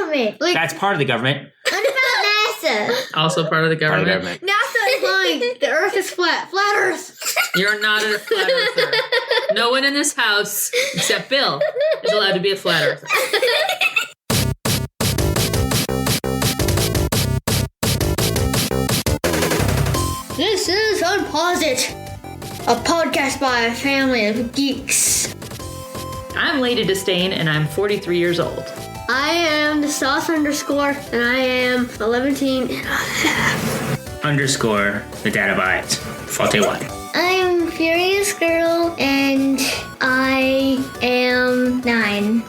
government. Like, That's part of the government. what about NASA? Also part of the government. NASA is lying. The Earth is flat. Flat Earth. You're not a flat earther. No one in this house, except Bill, is allowed to be a flat earther. This is Unpause It, a podcast by a family of geeks. I'm Lady Disdain, and I'm 43 years old. I am the sauce underscore, and I am 11 Underscore the data bytes. Faulty one. I'm Furious Girl, and I am 9.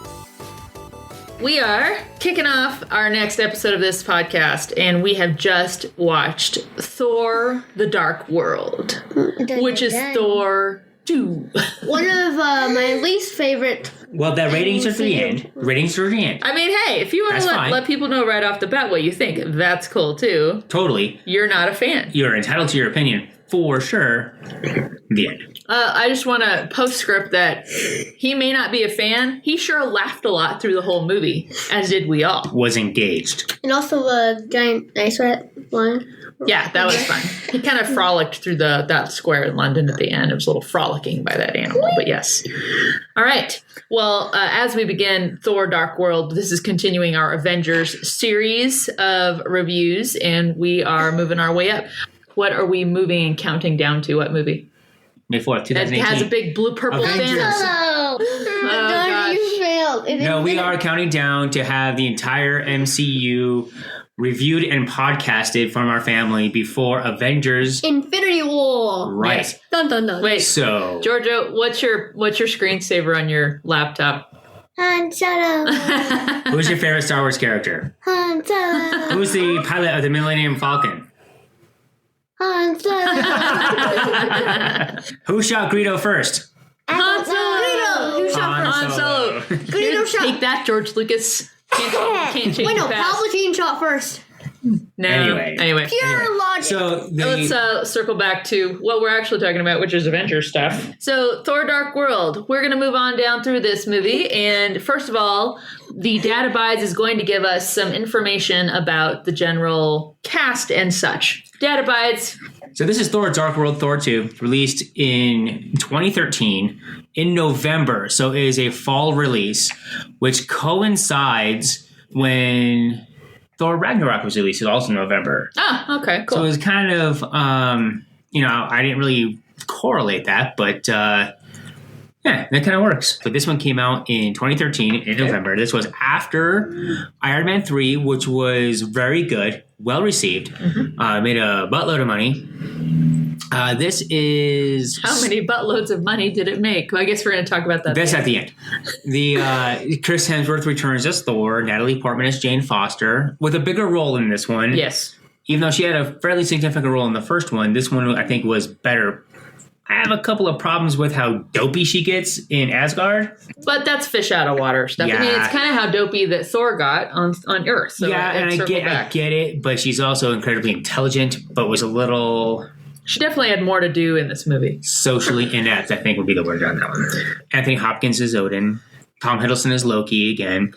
We are kicking off our next episode of this podcast, and we have just watched Thor: The Dark World, which is Thor 2. One of my least favorite. Well, the ratings are to the end. Ratings are to the end. I mean, hey, if you want to let people know right off the bat what you think, that's cool too. Totally. You're not a fan. You're entitled to your opinion, for sure. The end. I just want to postscript that he may not be a fan. He sure laughed a lot through the whole movie, as did we all. Was engaged. And also a giant ice rat one. Yeah, that was fun. He kind of frolicked through that square in London at the end. It was a little frolicking by that animal, but yes. All right. Well, as we begin Thor: Dark World, this is continuing our Avengers series of reviews, and we are moving our way up. What are we moving and counting down to? What movie? May 4th, 2018. It has a big blue-purple Avengers. banner. Oh, gosh. You failed. No, we are counting down to have the entire MCU reviewed and podcasted from our family before Avengers Infinity War. Right. Yes. Dun dun dun. Wait, So, Giorgio, what's your screensaver on your laptop? Han Solo. who's your favorite Star Wars character? Han Solo. Who's the pilot of the Millennium Falcon? Han Solo. Who shot Greedo first? Han Solo. Greedo. Who shot Han first? Solo. Greedo shot. Take that, George Lucas. Can't change Wait, no. it fast. Palpatine shot first. No. Anyway. Pure logic. So, Let's circle back to what we're actually talking about, which is Avengers stuff. So, Thor: Dark World. We're going to move on down through this movie. And first of all, the Databytes is going to give us some information about the general cast and such. Databytes. So this is Thor: Dark World, Thor 2, released in 2013 in November. So it is a fall release, which coincides when Thor Ragnarok was released. It's also November. Oh, okay, cool. So it was kind of, I didn't really correlate that, but yeah, that kind of works. But this one came out in 2013 in November. This was after Iron Man 3, which was very good, well received, made a buttload of money. This is... How many buttloads of money did it make? Well, I guess we're going to talk about that. That's at the end. The Chris Hemsworth returns as Thor, Natalie Portman as Jane Foster, with a bigger role in this one. Yes. Even though she had a fairly significant role in the first one, this one I think was better. I have a couple of problems with how dopey she gets in Asgard. But that's fish out of water stuff. Yeah. I mean, it's kind of how dopey that Thor got on Earth. So yeah, and I get it, but she's also incredibly intelligent, but was a little... She definitely had more to do in this movie. Socially inept, I think would be the word on that one. Anthony Hopkins is Odin. Tom Hiddleston is Loki again.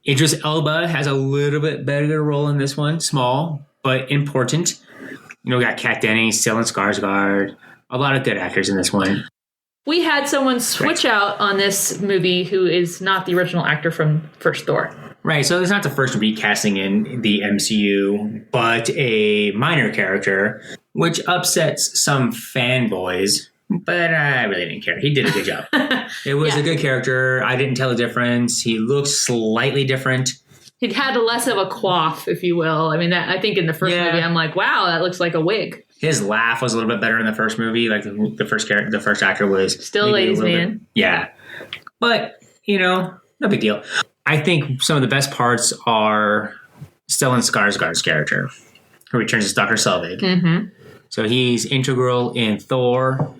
Idris Elba has a little bit better role in this one. Small, but important. We got Kat Dennings, Stellan Skarsgård. A lot of good actors in this one. We had someone switch out on this movie who is not the original actor from first Thor. Right, so it's not the first recasting in the MCU, but a minor character, which upsets some fanboys. But I really didn't care. He did a good job. It was a good character. I didn't tell the difference. He looks slightly different. He had less of a coif, if you will. I mean, I think in the first movie, I'm like, wow, that looks like a wig. His laugh was a little bit better in the first movie. Like the first actor was still ladies' man. Yeah, but no big deal. I think some of the best parts are Stellan Skarsgård's character, who returns as Dr. Selvig. Mm-hmm. So he's integral in Thor,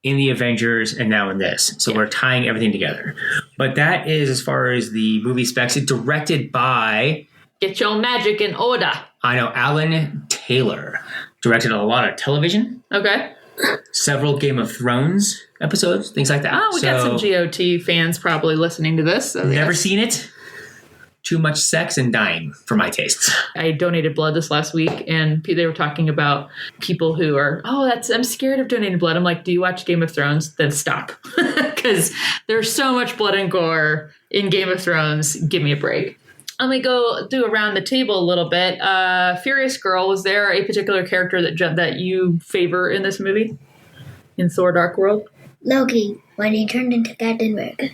in the Avengers, and now in this. So we're tying everything together. But that is as far as the movie specs. It's directed by... Get your magic in order. I know, Alan Taylor. Directed a lot of television. Okay. Several Game of Thrones episodes, things like that. Oh, we got some GOT fans probably listening to this. So never seen it. too much sex and dying for my tastes. I donated blood this last week, and they were talking about people who are, I'm scared of donating blood. I'm like, do you watch Game of Thrones? Then stop. Because there's so much blood and gore in Game of Thrones. Give me a break. Let me go do around the table a little bit. Furious Girl, was there a particular character that you favor in this movie? In Thor Dark World? Loki, when he turned into Captain America.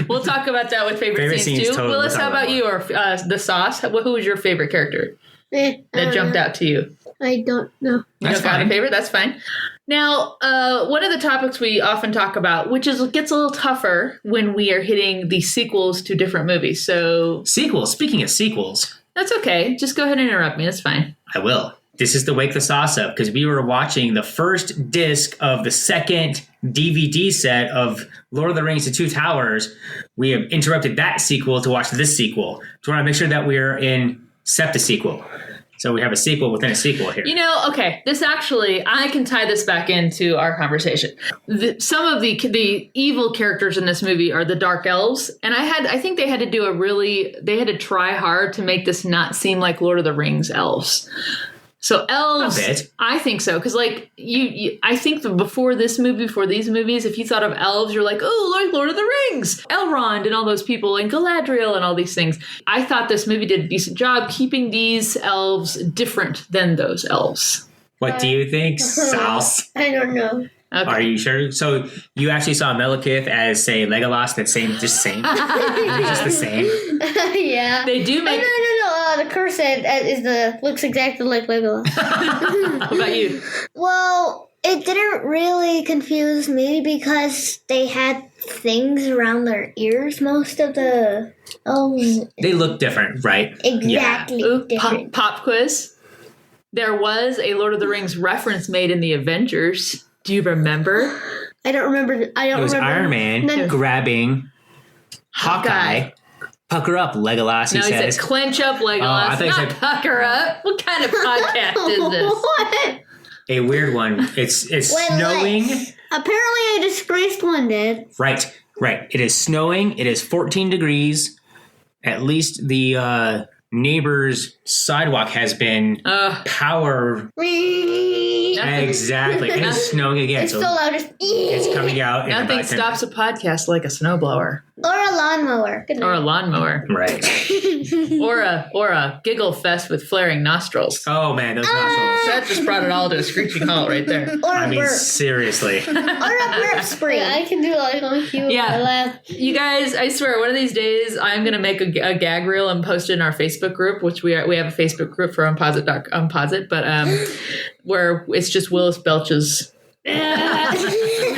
We'll talk about that with favorite scenes too. Totally. Willis, how about you? Or the sauce? Who was your favorite character that jumped out to you? I don't know. You don't got a favorite? That's fine. Now, one of the topics we often talk about, which gets a little tougher when we are hitting the sequels to different movies. So sequels. Speaking of sequels, that's okay. Just go ahead and interrupt me. That's fine. I will. This is to wake the sauce up because we were watching the first disc of the second DVD set of Lord of the Rings: The Two Towers. We have interrupted that sequel to watch this sequel. So we want to make sure that we're in septa-sequel. So we have a sequel within a sequel here. Okay, this actually, I can tie this back into our conversation. Some of the evil characters in this movie are the Dark Elves, and I think they had to try hard to make this not seem like Lord of the Rings elves. So elves, I think so, because I think before these movies, if you thought of elves, you're like, oh, like Lord of the Rings, Elrond and all those people, and Galadriel and all these things. I thought this movie did a decent job keeping these elves different than those elves. What do you think, Sauce? I don't know. Okay. Are you sure? So you actually saw Malekith as, say, Legolas, just same? Just the same? Yeah. They do make... No. The cursed looks exactly like Legolas. How about you? Well, it didn't really confuse me because they had things around their ears, most of the elves. They look different, right? Exactly. Yeah. Different. Pop quiz. There was a Lord of the Rings reference made in the Avengers. Do you remember? I don't remember. It was Iron Man grabbing Hawkeye. Pucker up, Legolas, he says. No, he said clench up, Legolas, not pucker up. What kind of podcast is this? What? A weird one. It's snowing. Apparently a disgraced one did. Right. It is snowing. It is 14 degrees. At least the neighbor's sidewalk has been power... Exactly. And it's snowing again. It's so loud. It's coming out. Nothing stops a podcast like a snowblower. Or a lawnmower. Or a lawnmower. Right. or a giggle fest with flaring nostrils. Oh, man, those nostrils. That just brought it all to a screeching halt right there. Or burp. Seriously. Or a burp spray. I can do like on cue. Yeah. You guys, I swear, one of these days, I'm going to make a gag reel and post it in our Facebook group, which we have a Facebook group for Unposit, but where it's just Willis Belch's.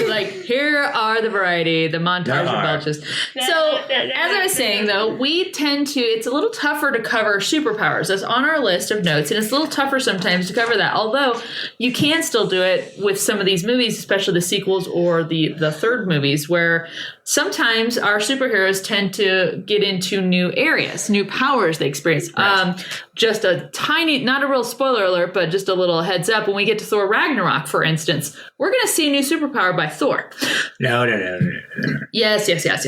Like, here are the variety, the montage of belches. So, as I was saying, though, we tend to, it's a little tougher to cover superpowers. That's on our list of notes, and it's a little tougher sometimes to cover that. Although, you can still do it with some of these movies, especially the sequels or the third movies, where sometimes our superheroes tend to get into new areas, new powers they experience. Right. Just a tiny, not a real spoiler alert, but just a little heads up. When we get to Thor Ragnarok, for instance, we're going to see a new superpower by Thor. No. Yes. It's not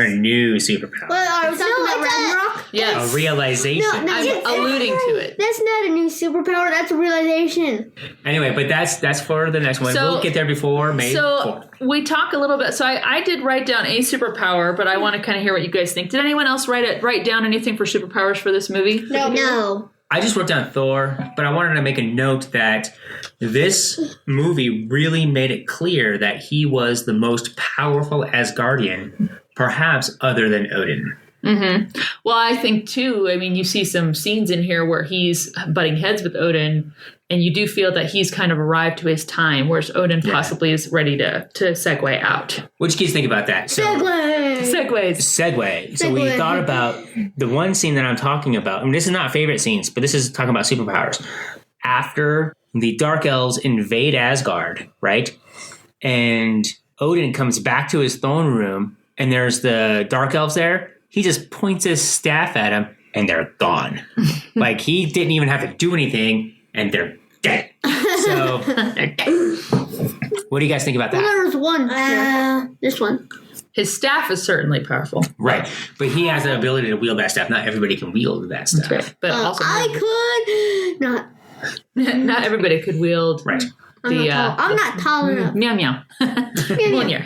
a new superpower. Well, are we talking about Ragnarok? Yes. A realization. No, I'm alluding to it. That's not a new superpower. That's a realization. Anyway, but that's for the next one. We'll get there before May 4th. We talk a little bit. So I did write down a superpower, but I want to kind of hear what you guys think. Did anyone else write down anything for superpowers for this movie? No. I just wrote down Thor, but I wanted to make a note that this movie really made it clear that he was the most powerful Asgardian, perhaps other than Odin. Mm-hmm. Well, I think, too, you see some scenes in here where he's butting heads with Odin, and you do feel that he's kind of arrived to his time, whereas Odin possibly is ready to segue out. What do you guys think about that? Segue. So we thought about the one scene that I'm talking about. This is not favorite scenes, but this is talking about superpowers. After the Dark Elves invade Asgard, right? And Odin comes back to his throne room, and there's the Dark Elves there. He just points his staff at him, and they're gone. Like, he didn't even have to do anything, and they're dead. So, what do you guys think about that? Well, there was one. This one. His staff is certainly powerful. Right. But he has the ability to wield that staff. Not everybody can wield that staff. Right. But also, I could not. not everybody could wield. Right. I'm not tall enough. Meow meow. Well, yeah.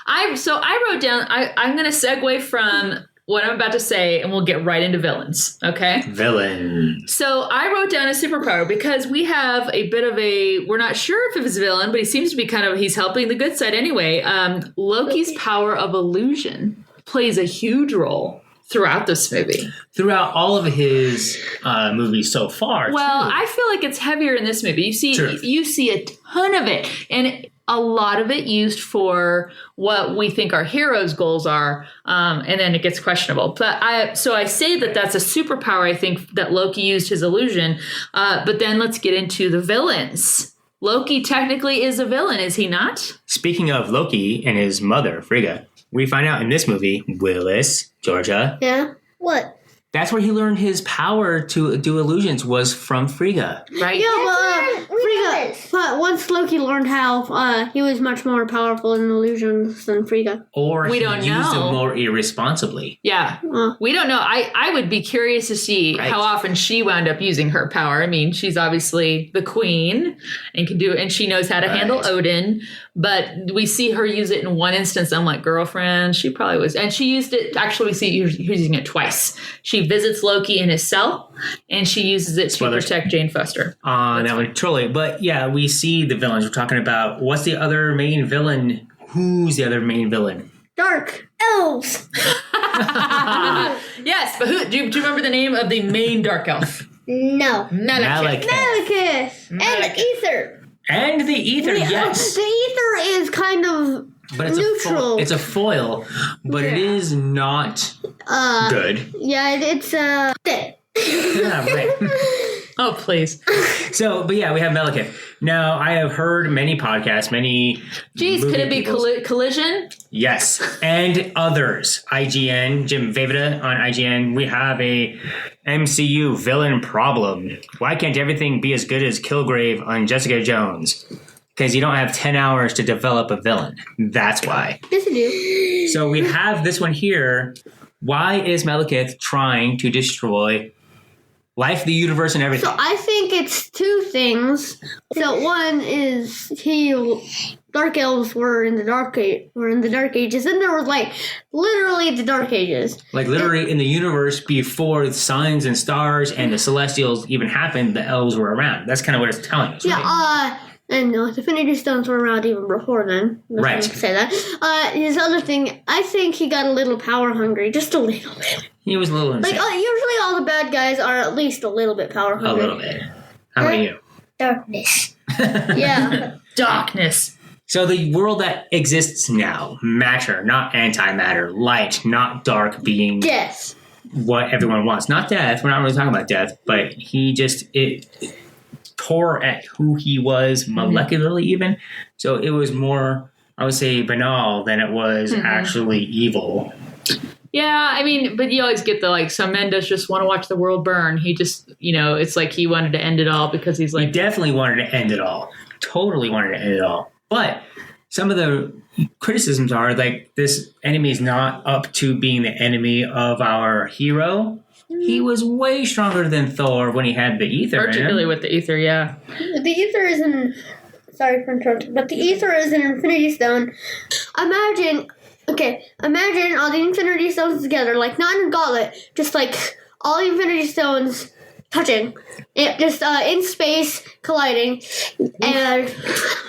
I wrote down. I'm going to segue from what I'm about to say, and we'll get right into villains. Okay. Villain. So I wrote down a superpower because we have a bit of a. We're not sure if it's a villain, but he seems to be he's helping the good side anyway. Loki's power of illusion plays a huge role throughout this movie. Throughout all of his movies so far. Well, too. I feel like it's heavier in this movie. You see a ton of it, and a lot of it used for what we think our heroes' goals are, and then it gets questionable. But I say that's a superpower. I think that Loki used his illusion. But then let's get into the villains. Loki technically is a villain, is he not? Speaking of Loki and his mother, Frigga, we find out in this movie, Willis, Georgia. Yeah. What? That's where he learned his power to do illusions was from Frigga. Right? Yeah, but once Loki learned how, he was much more powerful in illusions than Frigga. Or we he don't used know. them more irresponsibly. Yeah. We don't know. I would be curious to see how often she wound up using her power. I mean, she's obviously the queen and she knows how to handle Odin, but we see her use it in one instance. I'm like, girlfriend, she probably was. And she used it, actually we see her using it twice. She visits Loki in his cell, and she uses it to protect Jane Foster. That one, totally. But yeah, we see the villains. We're talking about what's the other main villain? Who's the other main villain? Dark elves. Yes, but do you remember the name of the main dark elf? No. Malekith. And the ether. And the ether, yes. The ether is kind of neutral. It's a foil, but it is not good. Yeah, it's dead. Yeah, right. Oh, please. But yeah, we have Malekith. Now, I have heard many podcasts, Geez, could it be Collision? Yes, and others. IGN, Jim Vavida on IGN. We have a MCU villain problem. Why can't everything be as good as Kilgrave on Jessica Jones? Because you don't have 10 hours to develop a villain. That's why. Yes, you do. So we have this one here. Why is Malekith trying to destroy life, the universe, and everything? So I think it's two things. So one is Dark Elves were in the Dark Ages, and there was literally the Dark Ages. Literally in the universe before the signs and stars and the Celestials even happened, the elves were around. That's kind of what it's telling us. Yeah. Right? And the Infinity Stones were around even before then. Right. Say that. His other thing, I think he got a little power hungry, just a little bit. He was a little insane. Usually all the bad guys are at least a little bit power hungry. A little bit. How about you? Darkness. Yeah. Darkness. So the world that exists now, matter, not antimatter, light, not dark, being Death. What everyone wants. Not death. We're not really talking about death, but he just tore at who he was molecularly even. So it was more, I would say, banal than it was actually evil. Yeah, I mean, but you always get some men just want to watch the world burn. He just, it's like he wanted to end it all because he's like... He definitely wanted to end it all. Totally wanted to end it all. But some of the criticisms are this enemy is not up to being the enemy of our hero. He was way stronger than Thor when he had the ether. Particularly with the ether, yeah. The ether is an... Sorry for interrupting, but the ether is an Infinity Stone. Imagine all the Infinity Stones together, not in a gauntlet, just all the Infinity Stones touching, just in space colliding, and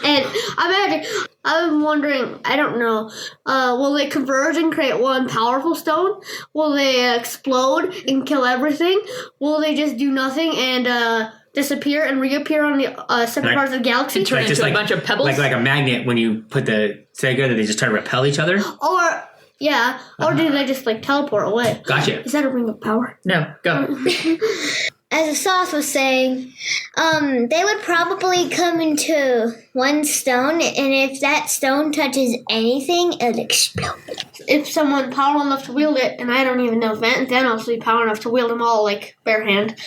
imagine. I'm wondering. I don't know. Will they converge and create one powerful stone? Will they explode and kill everything? Will they just do nothing and disappear and reappear on the separate parts of the galaxy? And turn into a bunch of pebbles? Like a magnet when you put the together, they just try to repel each other? Or do they just teleport away? Gotcha. Is that a ring of power? No, go. As the sauce was saying, they would probably come into one stone, and if that stone touches anything, it'll explode. If someone powerful enough to wield it, and I don't even know if Thanos would be power enough to wield them all bare hand.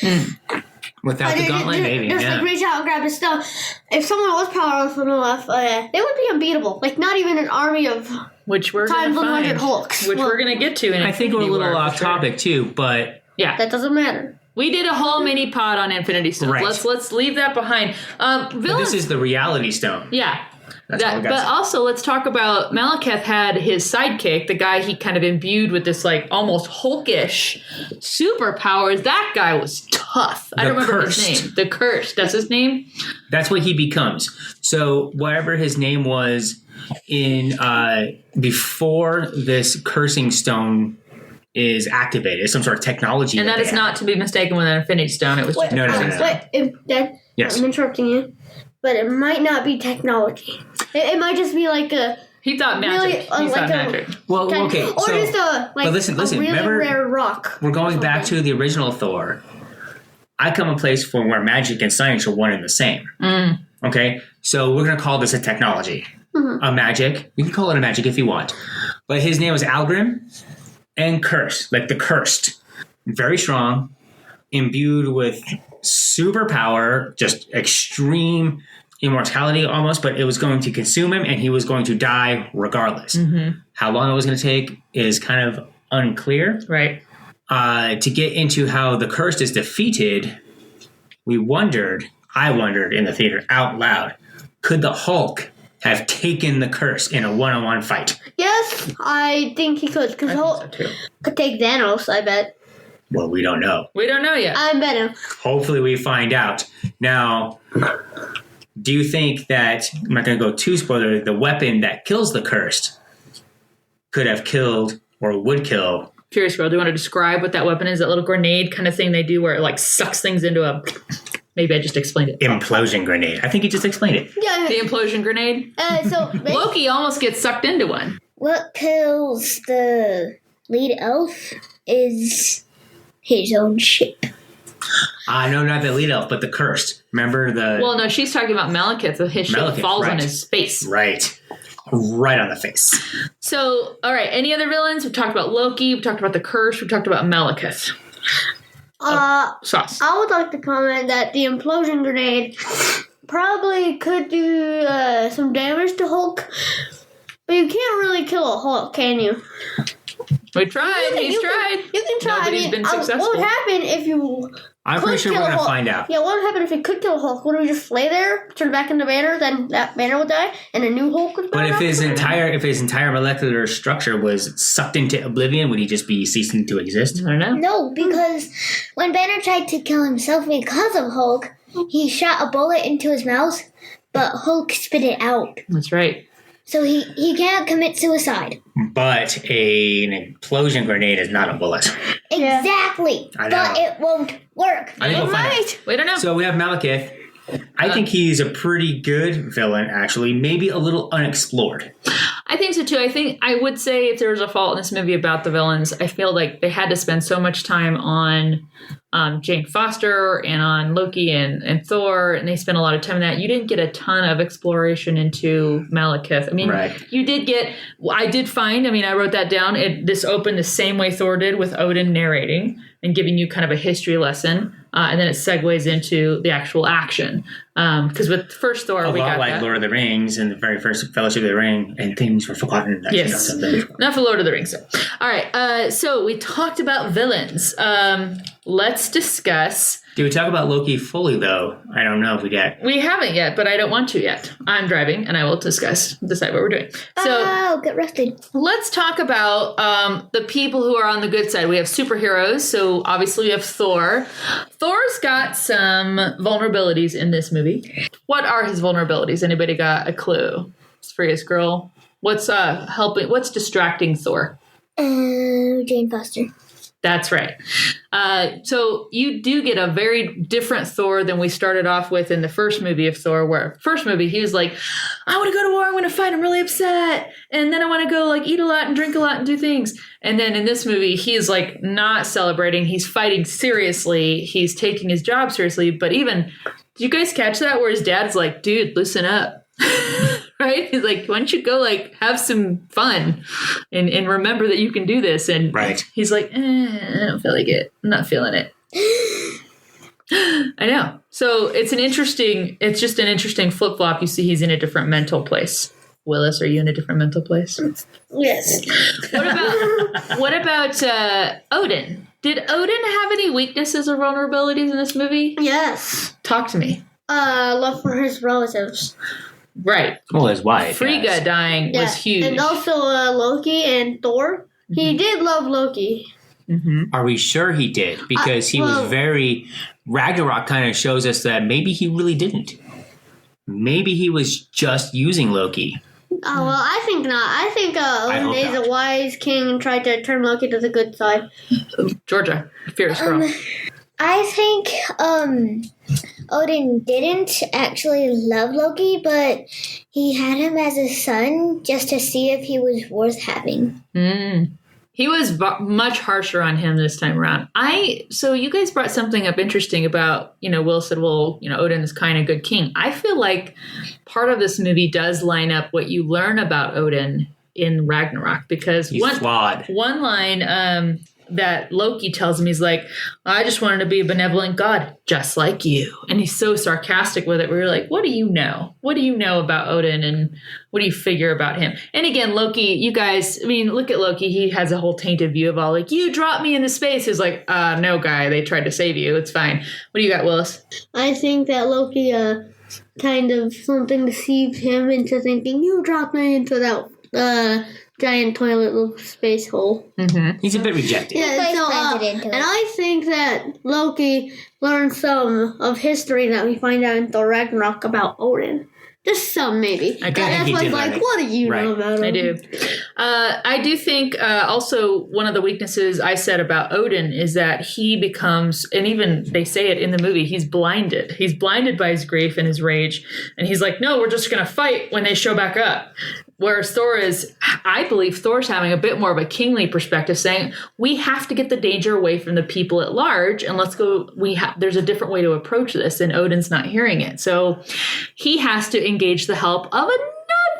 Without the gauntlet, maybe. Just reach out and grab a stone. If someone was powerful enough, they would be unbeatable. Not even an army of which we're Times going to 100 find. Hulks. Which Well, we're going to get to in I think we're a Infinity little War, off for sure. topic too, but Yeah. That doesn't matter. We did a whole mini pod on Infinity Stones. Right. Let's leave that behind. but Villains. this is the reality stone. Yeah. That's all we got to But say. also, let's talk about Malekith had his sidekick, the guy he kind of imbued with this like almost Hulkish superpowers. That guy was tough. I The don't remember Cursed. his name. The Cursed. That's his name? That's what he becomes. So whatever his name was in before this cursing stone is activated, some sort of technology. And that is not to be mistaken with an Infinity Stone. It was just No, no, no, no. Dad, Yes. I'm interrupting you, but it might not be technology. It might just be like a He thought magic. Really, He thought like a- magic. Well, kind- okay. or So just a like but listen, a really remember- rare rock. we're going back something. to the original Thor. I come a place from where magic and science are one and the same. Okay, so we're gonna call this a technology, a magic. You can call it a magic if you want, but his name was Algrim and Curse, like the cursed, very strong, imbued with superpower, just extreme immortality almost. But it was going to consume him, and he was going to die regardless. How long it was going to take is kind of unclear. Right. To get into how the cursed is defeated, I wondered in the theater out loud, could the Hulk have taken the curse in a one-on-one fight? Yes, I think he could, because I Hulk think so too. could take Thanos. I bet. Well, we don't know. We don't know yet. I bet him. Hopefully we find out. Now, do you think that, I'm not going to go too spoiler, the weapon that kills the cursed could have killed or would kill? Curious Girl, do you want to describe what that weapon is? That little grenade kind of thing they do where it like sucks things into a... Maybe I just explained it. Implosion grenade. I think you just explained it. Yeah. The implosion grenade? So Loki almost gets sucked into one. What kills the lead elf is his own ship. No, not the lead elf, but the cursed. Remember the... Well, no, she's talking about Malekith. His ship Malekith, falls on right. his face. Right. Right on the face. So, all right, any other villains? We've talked about Loki. We've talked about the Curse. We've talked about Malekith. Sauce. I would like to comment that the implosion grenade probably could do some damage to Hulk, but you can't really kill a Hulk, can you? We tried. He's tried. You can try. Nobody's been successful. What would happen if you? I'm pretty could sure we're kill a going to Hulk? find out. Yeah, what would happen if he could kill a Hulk? Would we just lay there, turn back into Banner, then that Banner would die, and a new Hulk would? But if his entire entire molecular structure was sucked into oblivion, would he just be ceasing to exist? I don't know. No, because when Banner tried to kill himself because of Hulk, he shot a bullet into his mouth, but Hulk spit it out. That's right. So he can't commit suicide. But an implosion grenade is not a bullet. Exactly. I know. But it won't work. I think we'll find out. We don't know. So we have Malekith. I think he's a pretty good villain, actually. Maybe a little unexplored. I think so too. I think I would say if there was a fault in this movie about the villains, I feel like they had to spend so much time on Jane Foster and on Loki and Thor, and they spent a lot of time on that. You didn't get a ton of exploration into Malekith. I mean, Right. you did get. I did find. I mean, I wrote that down. This opened the same way Thor did, with Odin narrating and giving you kind of a history lesson, and then it segues into the actual action. Because with first Thor, A we lot got like that. Lord of the Rings and the very first Fellowship of the Ring, and things were forgotten. Yes. Enough of Lord of the Rings. All right. So we talked about villains. Let's discuss. Did we talk about Loki fully, though? I don't know if we did. We haven't yet, but I don't want to yet. I'm driving, and I will decide what we're doing. So Oh, get rested. let's talk about the people who are on the good side. We have superheroes. So obviously we have Thor. Thor's got some vulnerabilities in this movie. What are his vulnerabilities? Anybody got a clue? Freya's girl. What's helping? What's distracting Thor? Jane Foster. That's right. So you do get a very different Thor than we started off with in the first movie of Thor, where first movie he was like, I want to go to war, I'm going to fight, I'm really upset. And then I want to go like eat a lot and drink a lot and do things. And then in this movie, he's like not celebrating. He's fighting seriously. He's taking his job seriously. But even, did you guys catch that? Where his dad's like, dude, listen up. Right? He's like, why don't you go like have some fun and remember that you can do this? And Right. he's like, I don't feel like it. I'm not feeling it. I know. So it's just an interesting flip flop. You see he's in a different mental place Willis, are you in a different mental place? Yes. What about Odin? Did Odin have any weaknesses or vulnerabilities in this movie? Yes. Talk to me. Love for his relatives. Right. Well, his wife. Frigga yes. dying was huge. And also Loki and Thor. He did love Loki. Are we sure he did? Because he was very... Ragnarok kind of shows us that maybe he really didn't. Maybe he was just using Loki. Oh, well, I think not. I think Odin is a wise king and tried to turn Loki to the good side. Georgia, fierce girl. I think Odin didn't actually love Loki, but he had him as a son just to see if he was worth having. He was much harsher on him this time around. So you guys brought something up interesting about, Will said, well, Odin is kind of good king. I feel like part of this movie does line up what you learn about Odin in Ragnarok, because He's flawed. One line that Loki tells him, he's like, I just wanted to be a benevolent god, just like you. And he's so sarcastic with it. We're like, what do you know? What do you know about Odin, and what do you figure about him? And again, Loki, you guys, look at Loki. He has a whole tainted view of all, like, you dropped me into space. He's like, no, guy, they tried to save you. It's fine. What do you got, Willis? I think that Loki kind of something deceived him into thinking, you dropped me into that giant toilet space hole. He's a bit rejected. Yeah, and I think that Loki learned some of history that we find out in Thor Ragnarok about Odin. Just some, maybe. I That's why it's like, what do you know about him? I do. I do think also one of the weaknesses I said about Odin is that he becomes, and even they say it in the movie, he's blinded. He's blinded by his grief and his rage. And he's like, no, we're just going to fight when they show back up. Whereas Thor is, I believe Thor's having a bit more of a kingly perspective, saying we have to get the danger away from the people at large, and let's go. There's a different way to approach this, and Odin's not hearing it, so he has to engage the help of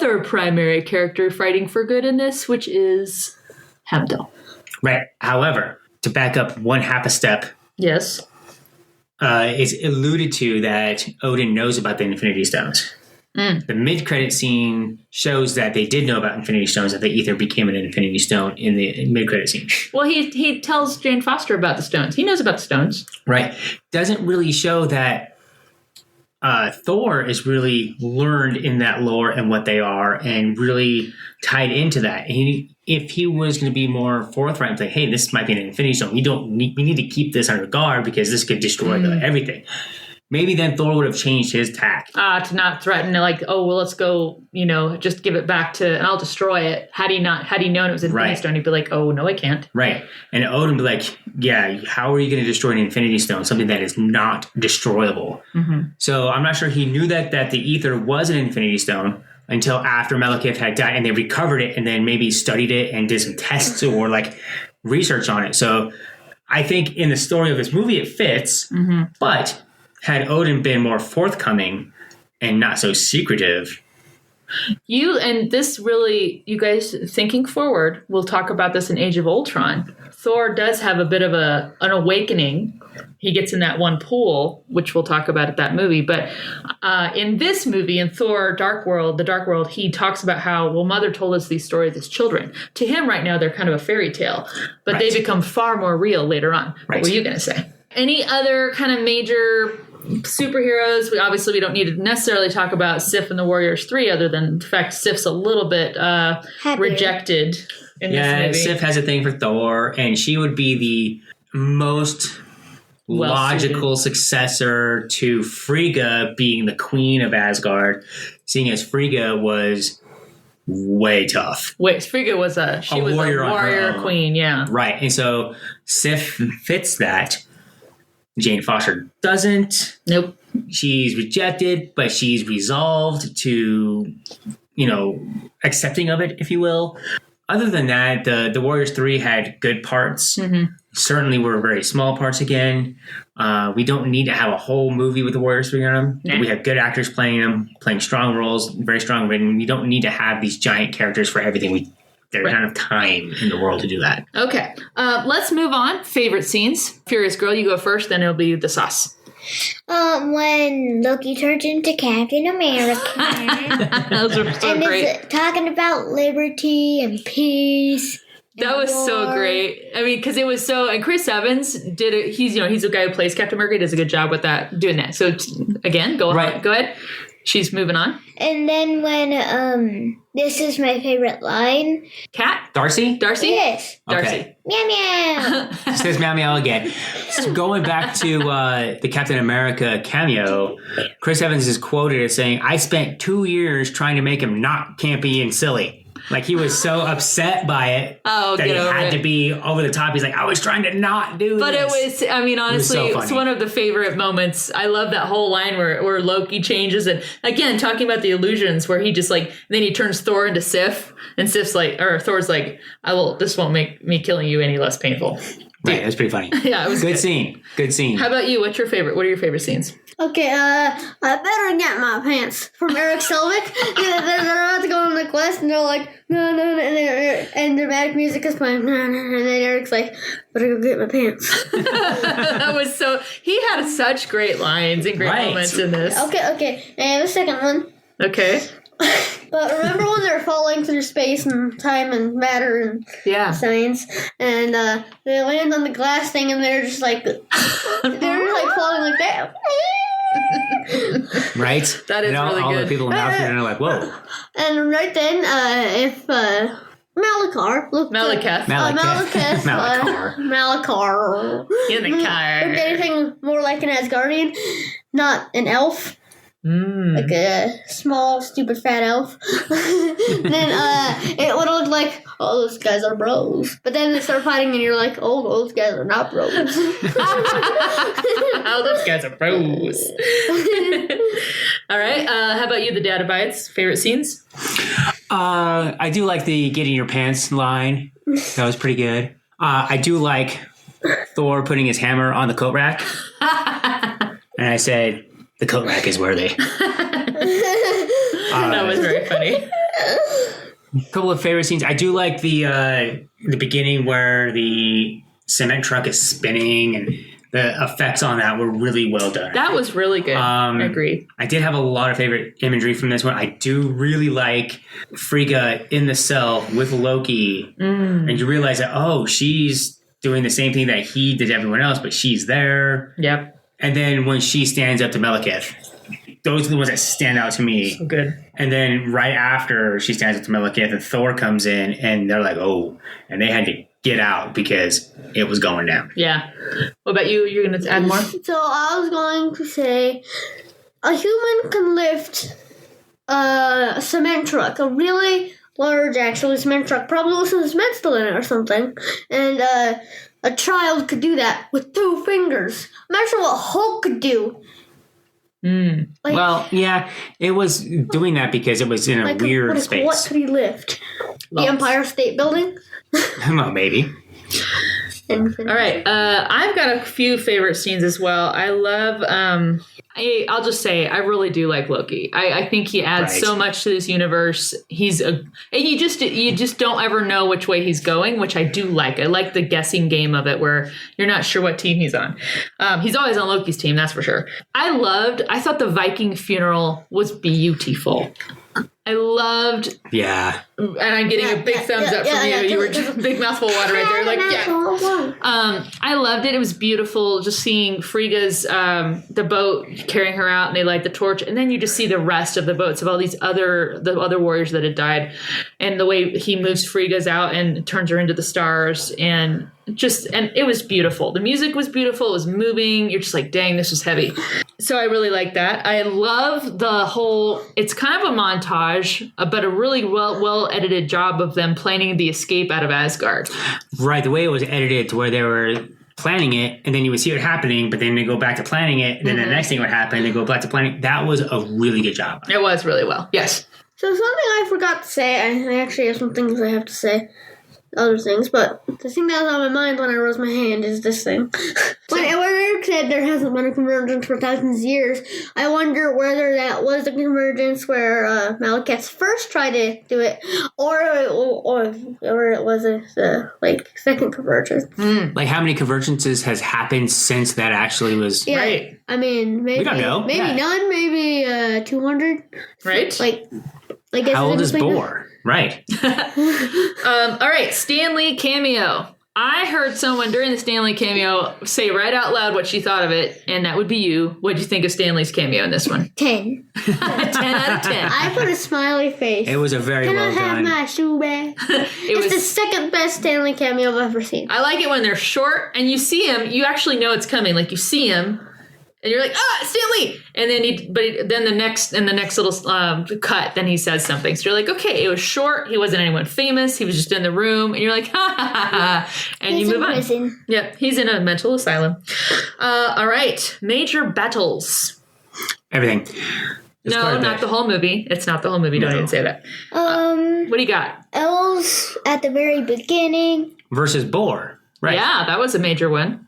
another primary character fighting for good in this, which is Heimdall. Right. However, to back up one half a step, yes, it's alluded to that Odin knows about the Infinity Stones. The mid-credit scene shows that they did know about Infinity Stones, that the Ether became an Infinity Stone in the mid-credit scene. Well, he tells Jane Foster about the stones. He knows about the stones. Right. Doesn't really show that Thor is really learned in that lore and what they are and really tied into that. If he was going to be more forthright and say, hey, this might be an Infinity Stone, we need to keep this under guard because this could destroy everything. Maybe then Thor would have changed his tack. To not threaten, like, oh, well, let's go, just give it back and I'll destroy it. Had he known it was an Infinity Stone, he'd be like, oh, no, I can't. Right. And Odin would be like, yeah, how are you going to destroy an Infinity Stone, something that is not destroyable? So I'm not sure he knew that the Ether was an Infinity Stone until after Malekith had died and they recovered it and then maybe studied it and did some tests or research on it. So I think in the story of this movie, it fits, but had Odin been more forthcoming and not so secretive. You guys thinking forward, we'll talk about this in Age of Ultron. Thor does have a bit of an awakening. He gets in that one pool, which we'll talk about at that movie. But in this movie, in Thor the Dark World, he talks about how, well, Mother told us these stories as children. To him right now, they're kind of a fairy tale, but they become far more real later on. What were you going to say? Any other kind of major superheroes? We don't need to necessarily talk about Sif and the Warriors 3, other than the fact Sif's a little bit rejected in this movie. Sif has a thing for Thor, and she would be the most logical successor to Frigga being the queen of Asgard, seeing as Frigga was way tough. Frigga was a warrior queen, yeah. Right, and so Sif fits that. Jane Foster doesn't. Nope. She's rejected, but she's resolved to, accepting of it, if you will. Other than that, the Warriors 3 had good parts. Certainly were very small parts again. We don't need to have a whole movie with the Warriors 3 on them. Yeah. We have good actors playing them, playing strong roles, very strong written. We don't need to have these giant characters for everything. There's not enough time in the world to do that. Okay. Let's move on. Favorite scenes. Furious Girl, you go first, then it'll be the sauce. When Loki turns into Captain America. Those were so And great. it's talking about liberty and peace. That was so war. great. I mean, because it was so, and Chris Evans did it. He's the guy who plays Captain America. He does a good job with that, doing that. So again, go ahead. She's moving on. And then when this is my favorite line. Cat? Darcy? Yes. Darcy. Okay. Meow meow. She says meow meow again. So going back to the Captain America cameo, Chris Evans is quoted as saying, "I spent 2 years trying to make him not campy and silly." Like, he was so upset by it that he had to be over the top. He's like, I was trying to not do But this. it was, I mean, honestly, so it's one of the favorite moments. I love that whole line where Loki changes. And again, talking about the illusions where he just like, then he turns Thor into Sif. And Sif's like, or Thor's like, this won't make me killing you any less painful. Right, that's pretty funny. Yeah, it was good scene. Good scene. How about you? What's your favorite? What are your favorite scenes? Okay, I better get my pants from Eric Selvig. They're about to go on the quest, and they're like, no, and dramatic music is playing, no, and then Eric's like, better go get my pants. That was so. He had such great lines and great moments in this. Okay, and the second one. Okay. But remember when they're falling through space and time and matter and science, and they land on the glass thing, and they're just like, they're like falling like that. Right? That is all, really all good. the people in Alfred are like, whoa. And right then, if Malachar looked Malekith in the car. looked anything more like an Asgardian, not an elf. Like a small, stupid, fat elf. Then it would have looked like, oh, those guys are bros. But then they start fighting and you're like, oh, those guys are not bros. Oh, those guys are bros. All right. How about you, the Dad Abides? Favorite scenes? I do like the get in your pants line. That was pretty good. I do like Thor putting his hammer on the coat rack. And I said, the coat rack is worthy. That was very funny. A couple of favorite scenes. I do like the beginning where the cement truck is spinning, and the effects on that were really well done. That was really good. I agree. I did have a lot of favorite imagery from this one. I do really like Frigga in the cell with Loki, and you realize that, oh, she's doing the same thing that he did to everyone else, but she's there. Yep. And then when she stands up to Malekith, those are the ones that stand out to me. So good. And then right after she stands up to Malekith, and Thor comes in, and they're like, oh, and they had to get out because it was going down. Yeah. What about you? You're going to add more? So I was going to say, a human can lift a cement truck, a really large, actually, cement truck, probably with some cement still in it or something. And a child could do that with 2 fingers. Imagine what Hulk could do. Like, Well, yeah, it was doing that because it was in a weird space. What could he lift? The Empire State Building? Well, maybe. All right. I've got a few favorite scenes as well. I love... I'll just say I really do like Loki. I think he adds so much to this universe. And you just don't ever know which way he's going, which I do like. I like the guessing game of it where you're not sure what team he's on. He's always on Loki's team, that's for sure. I thought the Viking funeral was beautiful. I loved. Yeah. And I'm getting a big thumbs up from you. You were just big mouthful of water right there. Like, yeah. I loved it. It was beautiful just seeing Frigga's, the boat carrying her out, and they light the torch. And then you just see the rest of the boats of all the other warriors that had died. And the way he moves Frigga's out and turns her into the stars. And it was beautiful. The music was beautiful. It was moving. You're just like, dang, this was heavy. So I really like that. I love the whole, it's kind of a montage, but a really well edited job of them planning the escape out of Asgard. Right. The way it was edited to where they were planning it, and then you would see it happening, but then they go back to planning it, and then the next thing would happen, they go back to planning. That was a really good job. It was really well. Yes. So something I forgot to say, I actually have some things I have to say. Other things, but the thing that was on my mind when I rose my hand is this thing. when they're Patrick said there hasn't been a convergence for thousands of years. I wonder whether that was a convergence where Malekith's first tried to do it, or it was a second convergence. Like how many convergences has happened since that actually was? Yeah, Right. I mean, maybe We don't know. Maybe Yeah. none. Maybe 200. Right. How old is Boar? Right. All right, Stan Lee cameo. I heard someone during the Stan Lee cameo say right out loud what she thought of it, and that would be you. What did you think of Stan Lee's cameo in this one? 10. 10 out of 10. I put a smiley face. It was a very Can well I have done. my shoe back? It It's the was. second best Stanley cameo I've ever seen. I like it when they're short and you see him. You actually know it's coming. Like you see him, and you're like, Stan Lee. And then then the next little cut, then he says something. So you're like, okay, it was short. He wasn't anyone famous. He was just in the room, and you're like, ha ha ha ha, and He's you in move on. prison. Yep, he's in a mental asylum. All right, major battles. Everything. It's quite No, a not bit. the whole movie. It's not the whole movie. Don't No. even say that. What do you got? Elves at the very beginning. Versus Boar. Right. Yeah, that was a major one.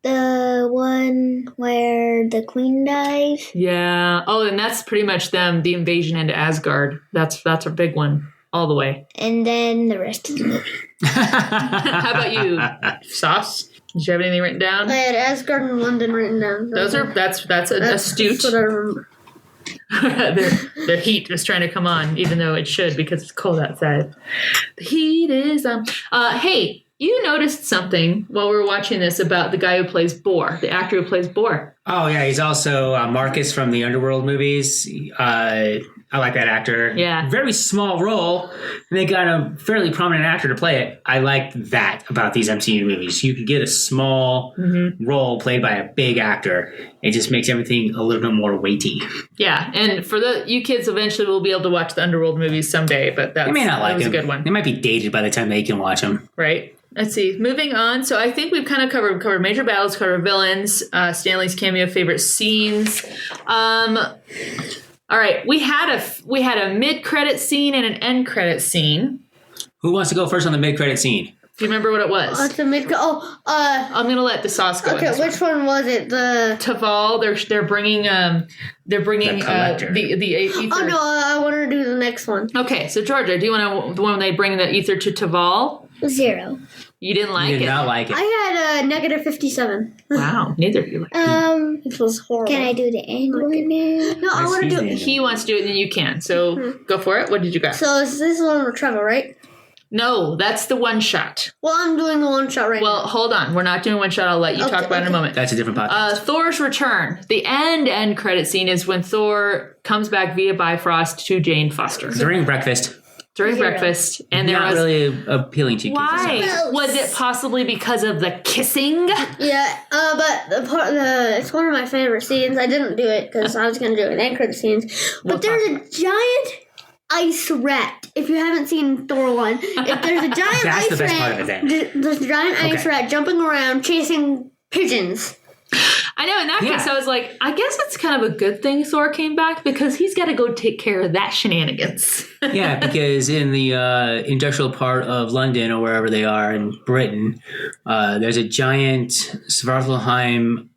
The one where the queen dies. Yeah. Oh, and that's pretty much them. The invasion into Asgard. That's a big one all the way. And then the rest of the movie. How about you, Sauce? Did you have anything written down? I had Asgard and London written down. That's astute. That's what I remember. their heat was trying to come on, even though it should because it's cold outside. The heat is on. Hey, you noticed something while we were watching this about the guy who plays Boar, the actor who plays Boar. Oh, yeah. He's also Marcus from the Underworld movies. I like that actor. Yeah. Very small role. And they got a fairly prominent actor to play it. I like that about these MCU movies. You could get a small role played by a big actor. It just makes everything a little bit more weighty. Yeah, and for you kids, eventually we'll be able to watch the Underworld movies someday, but They may not like that was them. a good one. They might be dated by the time they can watch them. Right. Let's see. Moving on. So I think we've kind of covered major battles, covered villains, Stanley's cameo, favorite scenes. All right. We had a mid-credit scene and an end-credit scene. Who wants to go first on the mid-credit scene? Do you remember what it was? It's a mid. I'm gonna let the sauce go. Okay, which one was it? The Taval. They're bringing The collector. the ether. Oh no, I want to do the next one. Okay, so Georgia, do you want to the one when they bring the ether to Taval? 0. You didn't like You did it. not like it. I had a negative 57. Wow, neither of you. Like It was horrible. Can I do the end one now? No, I want to Excuse do. me. He wants to do it, then you can. So go for it. What did you got? So this is one with Trevor, right? No, that's the one shot. Well, I'm doing the one shot right now. Well, hold on. We're not doing one shot. I'll let you talk about it in a moment. That's a different podcast. Thor's return. The end credit scene is when Thor comes back via Bifrost to Jane Foster During breakfast. during 0. breakfast, and there Not was really appealing to kids. why Gross. was it possibly because of the kissing? Yeah, but it's one of my favorite scenes. I didn't do it because I was going to do an end credit scenes. But We'll there's a giant ice rat. If you haven't seen Thor 1, if there's a giant That's ice the best rat, part of it then. there's a giant ice Okay. rat jumping around chasing pigeons. I know. In that Yeah. case, I was like, I guess it's kind of a good thing Thor came back because he's got to go take care of that shenanigans. Yeah, because in the industrial part of London or wherever they are in Britain, there's a giant Svartalheim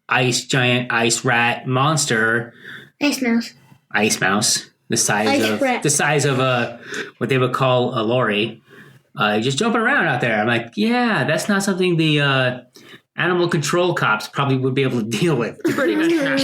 giant ice rat monster, Nice mouse. ice mouse, the Ice rat. size of a what they would call a lorry, just jumping around out there. I'm like, yeah, that's not something the animal control cops probably would be able to deal with. Pretty much not.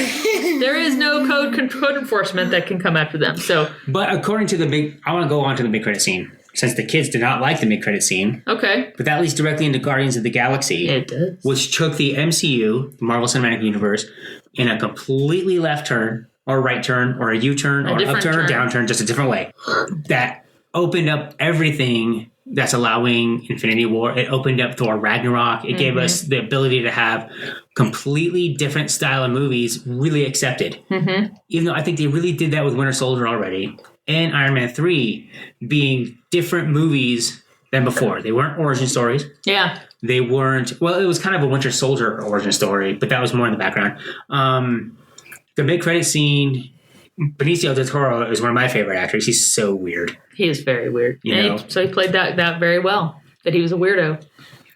There is no code enforcement that can come after them. So, But according to I want to go on to the mid-credit scene, since the kids did not like the mid-credit scene, okay. but that leads directly into Guardians of the Galaxy, It does. which took the MCU, the Marvel Cinematic Universe, in a completely left turn, or right turn, or a U-turn, or different upturn, or turn. downturn, just a different way. That opened up everything that's allowing Infinity War. It opened up Thor Ragnarok. It gave us the ability to have completely different style of movies really accepted. Even though I think they really did that with Winter Soldier already. And Iron Man 3 being different movies than before. They weren't origin stories. Yeah. They weren't, well, it was kind of a Winter Soldier origin story, but that was more in the background. The mid-credit scene, Benicio del Toro is one of my favorite actors. He's so weird. He is very weird. You And know. so he played that very well, that he was a weirdo.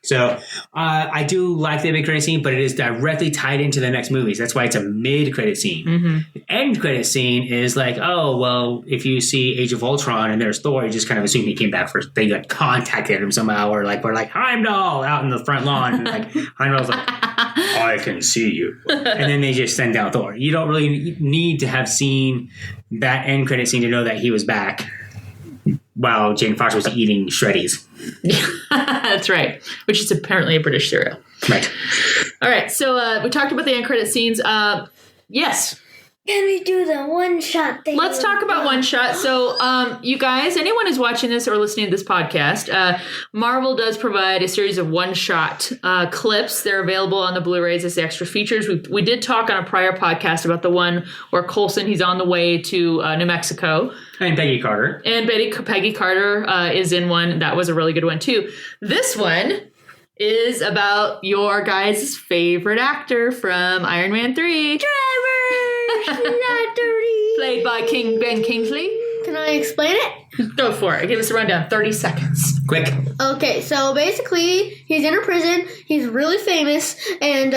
So I do like the mid-credit scene, but it is directly tied into the next movies. That's why it's a mid-credit scene. The end credit scene is like, oh, well, if you see Age of Ultron and there's Thor, you just kind of assume he came back first. They like contacted him somehow, or like we're like Heimdall out in the front lawn, and like Heimdall's like, I can see you, and then they just send down Thor. You don't really need to have seen that end credit scene to know that he was back while Jane Foster was eating Shreddies. That's right. Which is apparently a British cereal. Right. All right. So we talked about the end credit scenes. Yes. Can we do the one shot thing? Let's talk about one shot. So, you guys, anyone who's watching this or listening to this podcast, Marvel does provide a series of one shot clips. They're available on the Blu-rays as extra features. We did talk on a prior podcast about the one where Coulson, he's on the way to New Mexico. And Peggy Carter. And Peggy Carter is in one. That was a really good one, too. This one is about your guys' favorite actor from Iron Man 3. Trevor Slattery. Played by Ben Kingsley. Can I explain it? Go for it. Give us a rundown. 30 seconds. Quick. Okay, so basically, he's in a prison. He's really famous, and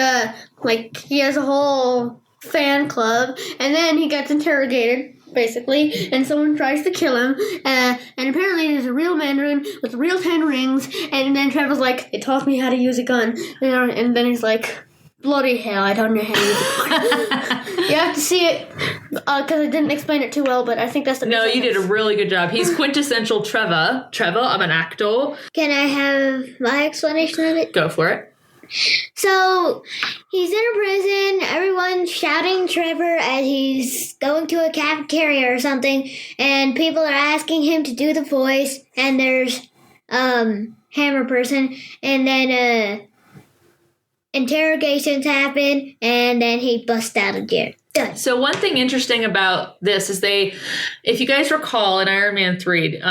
like he has a whole fan club. And then he gets interrogated, basically, and someone tries to kill him. And apparently, there's a real Mandarin with real 10 rings. And then Trevor's like, "It taught me how to use a gun." And then he's like, "Bloody hell, I don't know how to use a gun." You have to see it because I didn't explain it too well, but I think that's the. No, you did a really good job. He's quintessential Trevor. Trevor, I'm an actor. Can I have my explanation of it? Go for it. So, he's in a prison, everyone's shouting Trevor as he's going to a cafeteria or something, and people are asking him to do the voice, and there's, Hammer Person, and then, interrogations happen, and then he busts out of jail. Done. So one thing interesting about this is if you guys recall in Iron Man 3,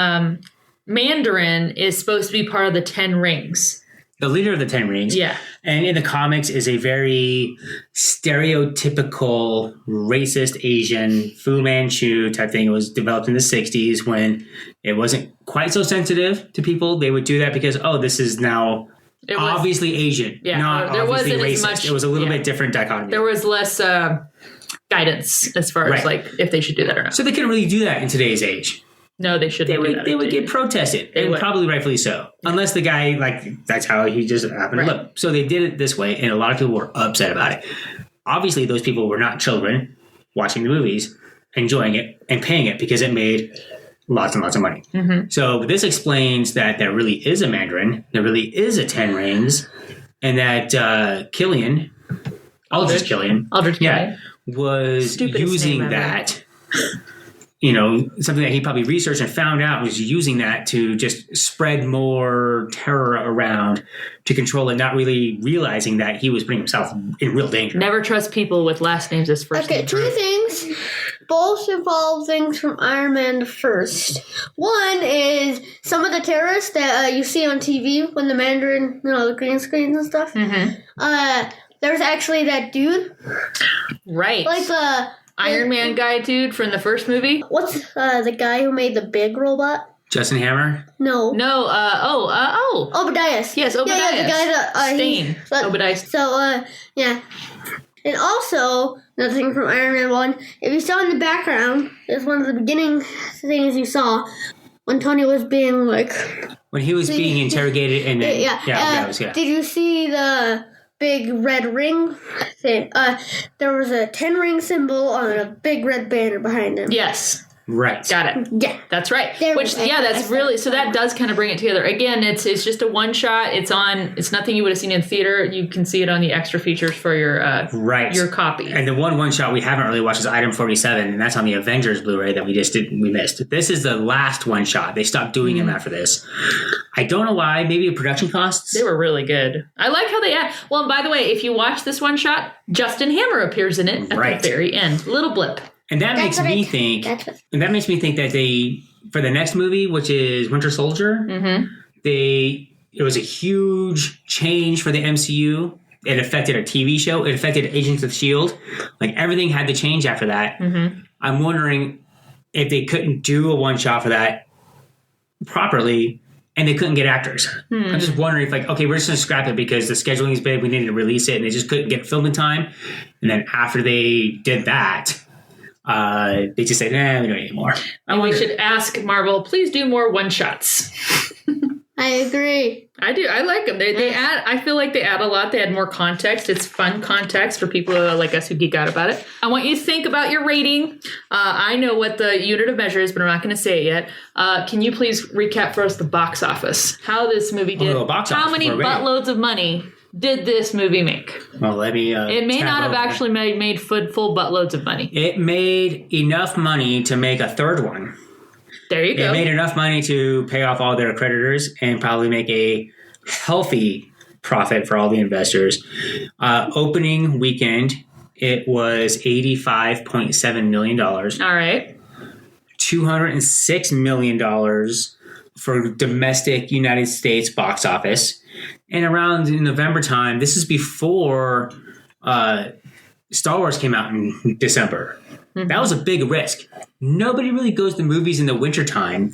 Mandarin is supposed to be part of the 10 Rings. The leader of the 10 Rings. Yeah. And in the comics is a very stereotypical racist Asian Fu Manchu type thing. It was developed in the 60s when it wasn't quite so sensitive to people. They would do that because, this is now obviously Asian. Yeah. Not there obviously wasn't racist. as much, it was a little bit different dichotomy. There was less guidance as far as like if they should do that or not. So they couldn't really do that in today's age. No, they shouldn't. They would get protested, and probably rightfully so. Unless the guy, that's how he just happened to look. So they did it this way, and a lot of people were upset about it. Obviously, those people were not children watching the movies, enjoying it, and paying it because it made lots and lots of money. Mm-hmm. So this explains that there really is a Mandarin, there really is a 10 Rings, and that Killian, Aldrich Killian, was using that. Something that he probably researched and found out was using that to just spread more terror around to control it, not really realizing that he was putting himself in real danger. Never trust people with last names as first names. Okay, two things. Both involve things from Iron Man the First. One is some of the terrorists that you see on TV when the Mandarin, the green screens and stuff. Mm-hmm. There's actually that dude. Right. Like the Iron Man guy dude from the first movie. What's the guy who made the big robot? Justin Hammer? No. Obadiah. Yes, Obadiah. Yeah, the guy that Stain. Obadiah. So, yeah. And also, another thing from Iron Man 1, if you saw in the background, it's one of the beginning things you saw when Tony was being when he was being interrogated and Did you see the big red ring thing? There was a 10 ring symbol on a big red banner behind him. Yes. Right. Got it. Yeah. That's right. That's really, so that does kind of bring it together. Again, it's just a one shot. It's nothing you would have seen in theater. You can see it on the extra features for your copy. And the one shot we haven't really watched is Item 47, and that's on the Avengers Blu-ray that we missed. This is the last one shot. They stopped doing them after this. I don't know why. Maybe production costs. They were really good. I like how they add. Well, and by the way, if you watch this one shot, Justin Hammer appears in it at the very end. Little blip. And that makes me think that they, for the next movie, which is Winter Soldier, it was a huge change for the MCU. It affected a TV show. It affected Agents of S.H.I.E.L.D. Everything had to change after that. Mm-hmm. I'm wondering if they couldn't do a one shot for that properly and they couldn't get actors. I'm just wondering if, like, okay, we're just going to scrap it because the scheduling is big. We needed to release it, and they just couldn't get filmed in time. And then after they did that, they just said, "Nah, we don't need any more." And we should ask Marvel, please do more one-shots. I agree. I do. I like them. They add. I feel like they add a lot. They add more context. It's fun context for people like us who geek out about it. I want you to think about your rating. I know what the unit of measure is, but I'm not going to say it yet. Can you please recap for us the box office? How this movie did? How many buttloads of money did this movie make? Well, let me. It may not have actually made full buttloads of money. It made enough money to make a third one. There you go. It made enough money to pay off all their creditors and probably make a healthy profit for all the investors. Opening weekend, it was $85.7 million. All right. $206 million for domestic United States box office. And around November time, this is before Star Wars came out in December. That was a big risk. Nobody really goes to movies in the wintertime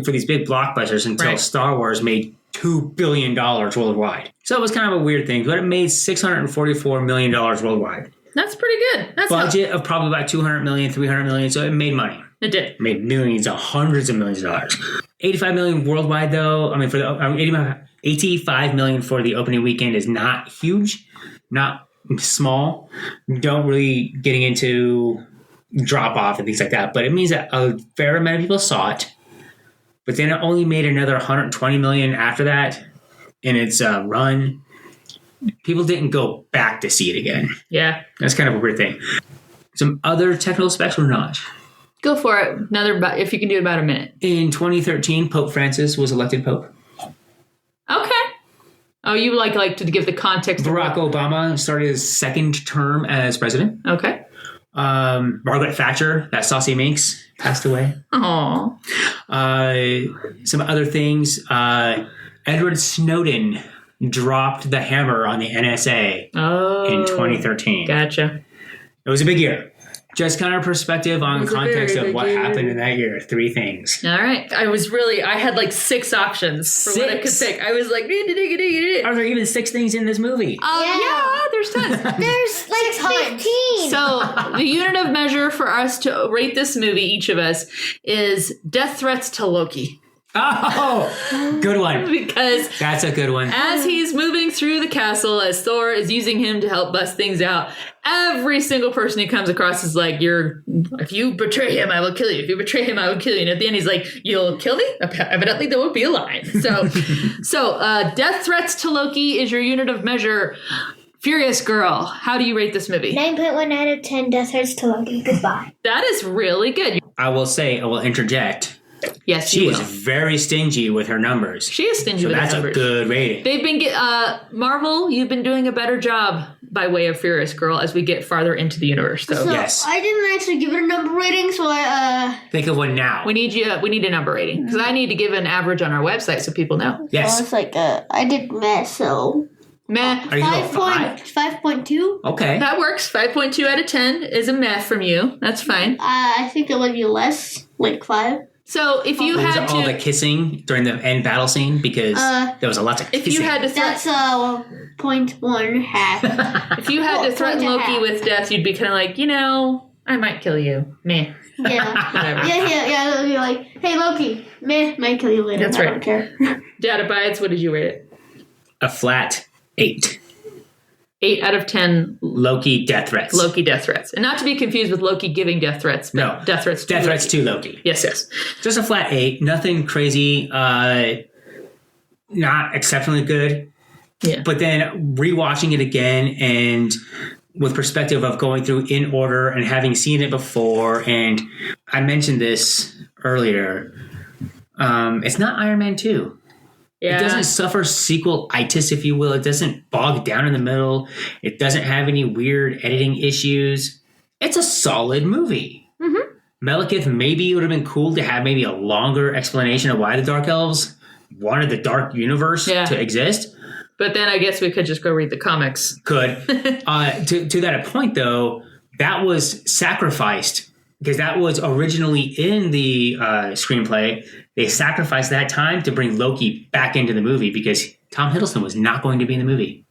for these big blockbusters until Star Wars made $2 billion worldwide. So it was kind of a weird thing, but it made $644 million worldwide. That's pretty good. That's budget of probably about $200 million, $300 million, so it made money. It did. It made millions, hundreds of millions of dollars. $85 million worldwide, though. I mean, for the $85 million for the opening weekend is not huge, not small. Don't really getting into drop off and things like that, but it means that a fair amount of people saw it. But then it only made another $120 million after that in its run. People didn't go back to see it again. Yeah, that's kind of a weird thing. Some other technical specs were not. Go for it. If you can do about a minute. In 2013, Pope Francis was elected Pope. Okay. Oh, you like to give the context. Barack Obama started his second term as president. Okay. Margaret Thatcher, that saucy minx, passed away. Aww. Some other things. Edward Snowden dropped the hammer on the NSA in 2013. Gotcha. It was a big year. Just kind of perspective on context of what happened in that year. 3 things. All right. I had like 6 options for what I could pick. I was like, are there even 6 things in this movie? Yeah, there's tons. There's like 15. So the unit of measure for us to rate this movie, each of us, is death threats to Loki. Oh, good one. Because that's a good one. As he's moving through the castle, as Thor is using him to help bust things out, every single person he comes across is like, if you betray him, I will kill you. If you betray him, I will kill you. And at the end, he's like, you'll kill me? Evidently, there will be a line. So death threats to Loki is your unit of measure. Furious Girl, how do you rate this movie? 9.1 out of 10 death threats to Loki. Goodbye. That is really good. I will interject. Yes, she is very stingy with her numbers. She is stingy with her numbers. That's a good rating. They've been Marvel. You've been doing a better job by way of Furious Girl as we get farther into the universe. So yes, I didn't actually give it a number rating, so I think of one now. We need a number rating because I need to give an average on our website so people know. Yes, so it's like I did meh, so meh. 5.2. Okay, that works. 5.2 out of 10 is a meh from you. That's fine. I think it would be less, like 5. So if you had to... all the kissing during the end battle scene because there was a lot of kissing. If you had to that's 0.1 half. If you had to threaten Loki with death, you'd be kind of like, I might kill you. Meh. Yeah. Whatever. Yeah. It'll be like, hey Loki, meh, might kill you later. That's I right. don't care. Dad abides. What did you rate it? A flat 8. 8 out of 10 Loki death threats. Loki death threats. And not to be confused with Loki giving death threats. But no. Death threats to Death Loki. threats to Loki. Yes. Just a flat 8. Nothing crazy. Not exceptionally good. Yeah. But then rewatching it again and with perspective of going through in order and having seen it before, and I mentioned this earlier, it's not Iron Man 2. Yeah. It doesn't suffer sequelitis, if you will. It doesn't bog down in the middle. It doesn't have any weird editing issues. It's a solid movie. Mm-hmm. Malekith, maybe it would have been cool to have maybe a longer explanation of why the Dark Elves wanted the Dark Universe to exist. But then I guess we could just go read the comics. Could. To that point, though, that was sacrificed because that was originally in the screenplay, they sacrificed that time to bring Loki back into the movie because Tom Hiddleston was not going to be in the movie.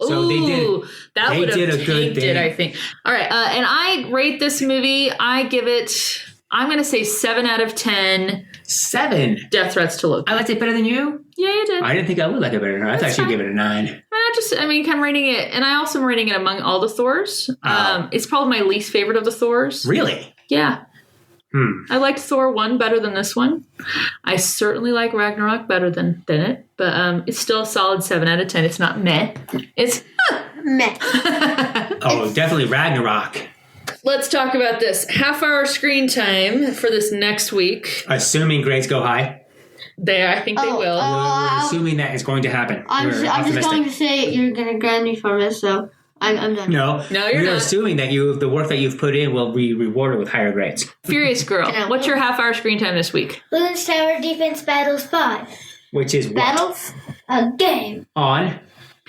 So they did. That They would did have a good tanked it, thing. I think. All right, and I rate this movie. I give it. I'm going to say 7 out of 10. 7. Death threats to Loki. I liked it better than you. Yeah, you did. I didn't think I would like it better than her. I thought she'd give it a 9. I'm rating it, and I also am rating it among all the Thors. It's probably my least favorite of the Thors. Really? Yeah. I liked Thor 1 better than this one. I certainly like Ragnarok better than it, but it's still a solid 7 out of 10. It's not meh. It's Meh. Oh, definitely Ragnarok. Let's talk about this. Half-hour screen time for this next week. Assuming grades go high. I think they will. We're assuming that is going to happen. I'm We're just going to say you're going to grant me for this, so I'm done. No, you're we're not. assuming that the work that you've put in will be rewarded with higher grades. Furious Girl, what's your half-hour screen time this week? Balloons Tower Defense Battles 5. Which is what? Battles? A game. On?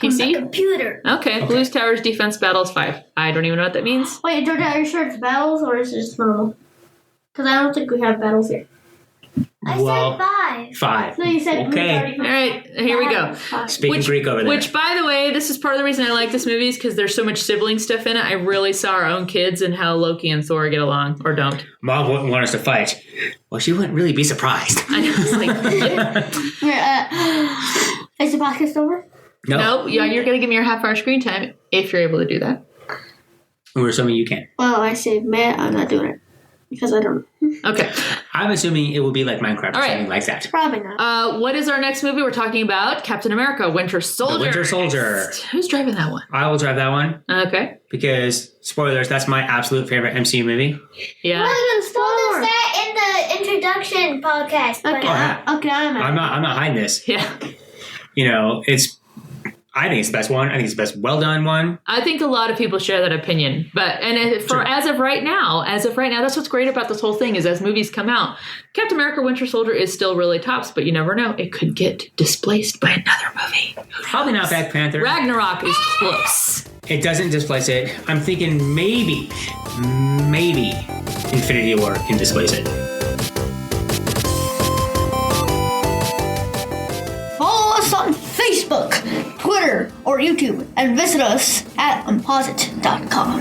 PC? Computer. Okay. Blues Towers Defense Battles 5. I don't even know what that means. Wait, Georgia, are you sure it's battles or is it just normal? Because I don't think we have battles here. I Well, said 5. 5. No, you said Okay. All right, here we go. Speaking Greek over there. Which, by the way, this is part of the reason I like this movie is because there's so much sibling stuff in it. I really saw our own kids and how Loki and Thor get along, or don't. Mom wouldn't want us to fight. Well, she wouldn't really be surprised. I know, it's like, Is the podcast over? no, yeah, you're going to give me your half-hour screen time if you're able to do that. We're assuming you can. Well, I say, man, I'm not doing it. Because I don't know. Okay. I'm assuming it will be like Minecraft or All right. something like that. Probably not. What is our next movie? We're talking about Captain America, Winter Soldier. The Winter Soldier. Who's driving that one? I will drive that one Okay. because, spoilers, that's my absolute favorite MCU movie. Yeah. Told us that in the introduction podcast. but- Okay, yeah. okay, I'm out. I'm not hiding this. Yeah. I think it's the best one. I think it's the best well done one. I think a lot of people share that opinion, but Sure. as of right now, that's what's great about this whole thing is as movies come out, Captain America: Winter Soldier is still really tops, but you never know, it could get displaced by another movie. Probably not Black Panther. Ragnarok is close. It doesn't displace it. I'm thinking maybe Infinity War can displace it. Follow us on Facebook, Twitter, or YouTube, and visit us at unposit.com.